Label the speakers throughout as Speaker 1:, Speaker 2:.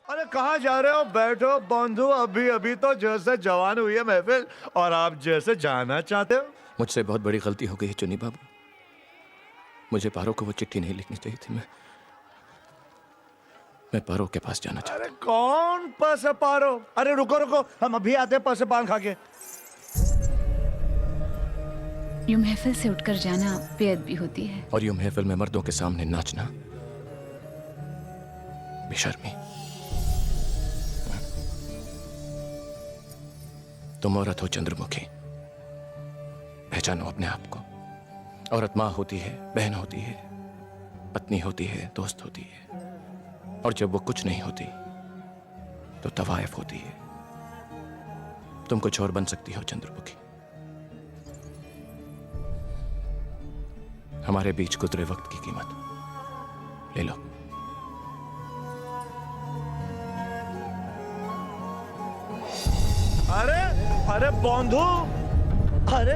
Speaker 1: अरे कहाँ जा रहे हो? बैठो बंधु, अभी अभी तो जैसे जवान हुई है महफिल और आप जैसे जाना चाहते हो।
Speaker 2: मुझसे बहुत बड़ी गलती हो गई है चुन्नी बाबू। मुझे पारो को वो चिट्ठी नहीं लिखनी चाहिए थी। मैं पारो के पास जाना चाहता
Speaker 1: अरे कौन पैसे पारो? अरे रुको रुको, हम अभी आते हैं पैसे पान खा के।
Speaker 3: यूं महफिल से उठकर जाना बेअदबी होती है।
Speaker 2: और यूं महफिल में मर्दों के सामने नाचना बेशर्मी। तुम औरत हो चंद्रमुखी, पहचानो अपने आप को। औरत माँ होती है, बहन होती है, पत्नी होती है, दोस्त होती है, और जब वो कुछ नहीं होती तो तवायफ होती है। तुम कुछ और बन सकती हो चंद्रमुखी। हमारे बीच गुजरे वक्त की कीमत ले लो।
Speaker 1: अरे अरे बंधु, अरे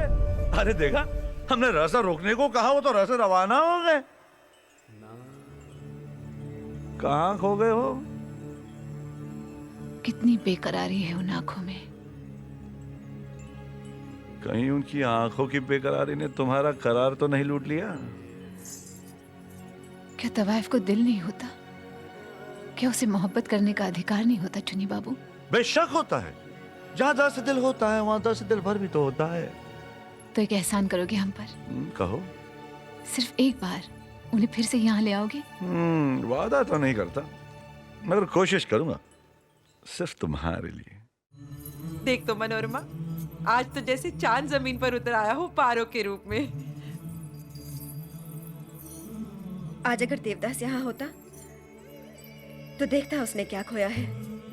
Speaker 1: अरे देखा, हमने रास्ता रोकने को कहा, वो तो रास्ते रवाना हो गए। कहाँ खो गए हो?
Speaker 3: कितनी बेकरारी है उन आंखों में।
Speaker 1: कहीं उनकी आंखों की बेकरारी ने तुम्हारा करार तो नहीं लूट लिया?
Speaker 3: क्या तवाइफ को दिल नहीं होता? क्या उसे मोहब्बत करने का अधिकार नहीं होता चुनी बाबू?
Speaker 1: बेशक होता है। जहाँ जहाँ से दिल होता है वहां से दिल भर भी तो होता है।
Speaker 3: तो एक एहसान करोगे हम पर?
Speaker 1: कहो।
Speaker 3: सिर्फ एक बार उन्हें फिर से यहाँ ले आओगे?
Speaker 1: वादा तो नहीं करता, मगर कोशिश करूंगा, सिर्फ तुम्हारे लिए।
Speaker 4: देख तो मनोरमा, आज तो जैसे चांद जमीन पर उतर आया हो पारो के रूप में।
Speaker 5: आज अगर देवदास यहाँ होता तो देखता उसने क्या खोया है।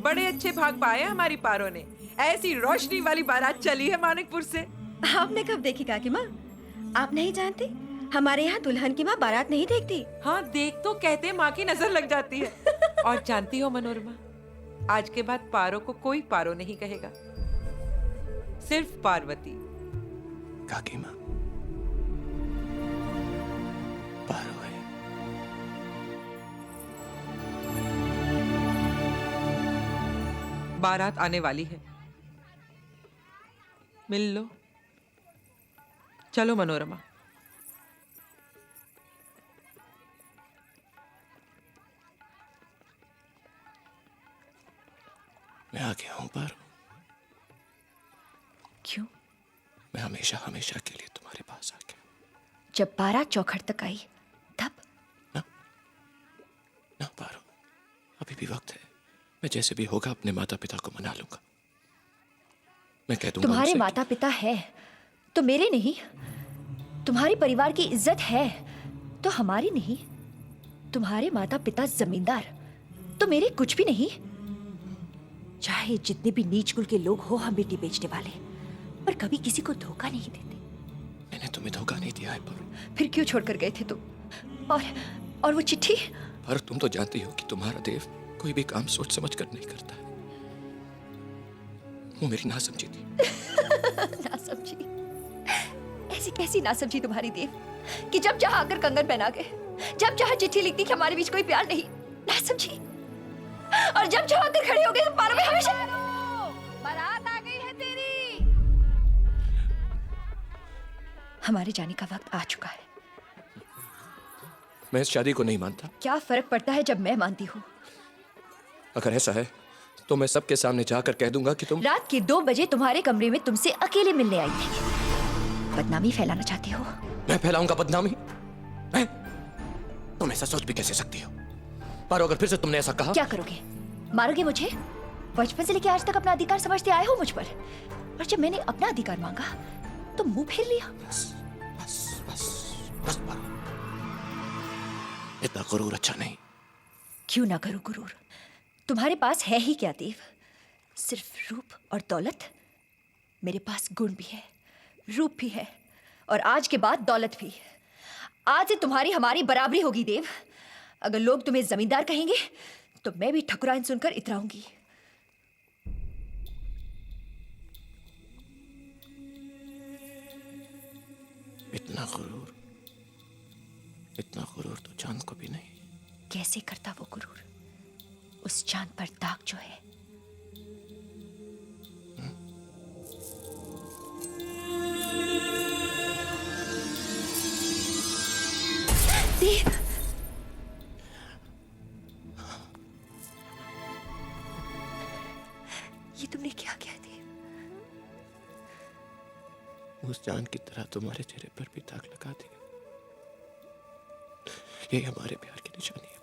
Speaker 4: बड़े अच्छे भाग पाए हमारी पारो ने। ऐसी रोशनी वाली बारात चली है मानिकपुर से।
Speaker 5: आपने कब देखी काकी माँ? आप नहीं जानती, हमारे यहाँ दुल्हन की माँ बारात नहीं देखती।
Speaker 4: हाँ देख तो कहते माँ की नजर लग जाती है। और जानती हो मनोरमा, आज के बाद पारो को कोई पारो नहीं कहेगा, सिर्फ पार्वती।
Speaker 2: काकी माँ, पारो है।
Speaker 4: बारात आने वाली है, मिल लो। चलो मनोरमा।
Speaker 2: मैं आ गया हूं पारो।
Speaker 5: क्यों?
Speaker 2: मैं हमेशा हमेशा के लिए तुम्हारे पास आ गया।
Speaker 5: जब बारात चौखट तक आई तब?
Speaker 2: ना पारो, अभी भी वक्त है। मैं जैसे भी होगा अपने माता पिता को मना लूंगा। मैं कह दूंगा
Speaker 5: तुम्हारे
Speaker 2: उनसे
Speaker 5: माता पिता है तो मेरे नहीं। तुम्हारे परिवार की इज्जत है तो हमारी नहीं। तुम्हारे माता पिता जमींदार तो मेरे कुछ भी नहीं। चाहे जितने भी नीच कुल के लोग हो हम बेटी बेचने वाले, पर कभी किसी को धोखा नहीं देते।
Speaker 2: मैंने तुम्हें धोखा नहीं दिया है पारो।
Speaker 5: फिर क्यों छोड़कर गए थे तुम? और वो चिट्ठी?
Speaker 2: पर तुम तो जानती हो कि तुम्हारा देव कोई भी काम सोच समझ कर नहीं करता है। वो मेरी नासमझी थी।
Speaker 5: नासमझी? ऐसी कैसी नासमझी तुम्हारी देव कि जब जहां आकर कंगन पहना गए, जब जहां चिट्ठी लिखती कि हमारे बीच कोई प्यार नहीं। नासमझी। और जब जहां आकर खड़े हो गए तो पारो में हमेशा बारात आ गई है तेरी। हमारे जाने का वक्त आ चुका है।
Speaker 2: मैं इस शादी को नहीं मानता।
Speaker 5: क्या फर्क पड़ता है जब मैं मानती हूँ?
Speaker 2: अगर ऐसा है तो मैं सबके सामने जाकर कह दूंगा कि तुम
Speaker 5: रात के 2 बजे तुम्हारे कमरे में तुमसे अकेले मिलने आई थी। बदनामी फैलाना चाहती हो?
Speaker 2: मैं फैलाऊंगा बदनामी? मैं? तुम ऐसा सोच भी कैसे सकती हो? पर अगर फिर से तुमने ऐसा कहा,
Speaker 5: क्या करोगे? मारोगे मुझे? बचपन से लेकर आज तक अपना अधिकार समझते आए हो मुझ पर, और जब मैंने अपना अधिकार मांगा तो मुंह फेर लिया।
Speaker 2: बस बस बस बस पारो, इतना गुरूर अच्छा नहीं।
Speaker 5: क्यों ना करूं गुरूर? तुम्हारे पास है ही क्या देव? सिर्फ रूप और दौलत? मेरे पास गुण भी है, रूप भी है, और आज के बाद दौलत भी। आज से तुम्हारी हमारी बराबरी होगी देव। अगर लोग तुम्हें जमींदार कहेंगे तो मैं भी ठकुराइन सुनकर इतराऊंगी।
Speaker 2: इतना गुरूर तो चांद को भी नहीं।
Speaker 5: कैसे करता वो गुरूर? उस चांद पर दाग जो है, देव, ये तुमने क्या किया देव?
Speaker 2: उस चांद की तरह तुम्हारे चेहरे पर भी दाग लगा दिया। ये हमारे प्यार की निशानी है।